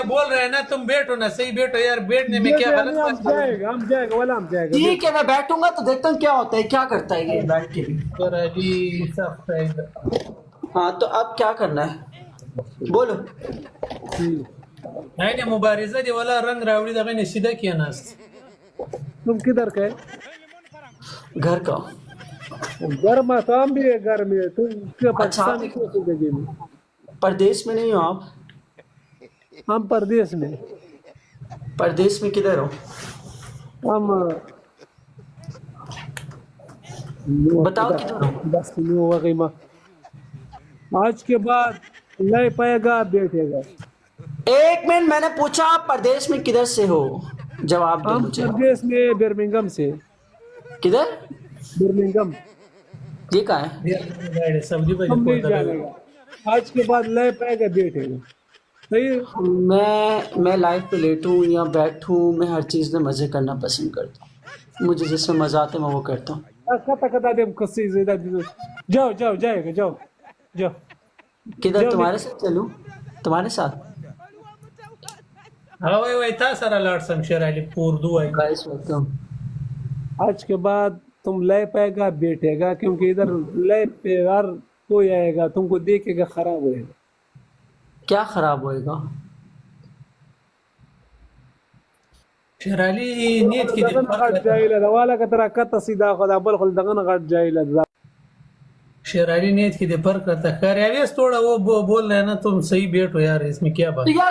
بول رہے ہیں نا تم بیٹھو نا صحیح بیٹھو یار بیٹھنے میں کیا غلط ہم جائے گا والا ہم جائے گا ٹھیک ہے میں بیٹھوں گا تو دیکھتا ہوں کیا ہوتا ہے کیا کرتا ہے یہ بیٹھ کے بھی شرالی سخت ہے ادھر ہاں تو اب کیا کرنا ہے بولو نہیں مبارزہ دی والا رنگ راوڑی دغه نه سیده کېناست تم کدھر کا ہے گھر کا گرم تو ہم بھی ہے گھر میں تم کیا اچھا پاکستان آپ کی زندگی میں پردیش میں نہیں ہو آپ ہم پردیش میں پردیش میں کدھر ہو ہم بتاؤ کدھر ہو بس وغیرہ آج کے بعد لے پائے گا بیٹھے گا ایک منٹ میں نے پوچھا آپ پردیش میں کدھر سے ہو جواب دو ہم مجھے پردیش میں برمنگم سے کدھر برمنگم یہ کہاں ہے سبزی ہم بجے نہیں جانے گا آج کے بعد لے پائے گا بیٹھے گا صحیح میں لائف پہ لیٹوں یا بیٹھوں میں ہر چیز میں مزے کرنا پسند کرتا ہوں مجھے جس میں مزہ آتا ہے میں وہ کرتا ہوں جاؤ جاؤ جائے گا جاؤ جاؤ کدھر تمہارے ساتھ چلوں تمہارے ساتھ ها وای وای تا سره لاړ سم شرالی اردو وای گائس ویلکم آج کے بعد تم لے پائے گا بیٹھے گا کیونکہ ادھر لے پہ ہر کوئی آئے گا تم کو دیکھے گا خراب ہوئے گا کیا خراب ہوئے گا شرالی نیت کې دغه غټ جایله دا والا کتره کته سیدا خدا بل خل دغه غټ جایله شرالی نیت کې د فرق رہتا ہے خیر اویس تھوڑا وہ بول رہے ہیں نا تم صحیح بیٹھو یار اس میں کیا بات تو یار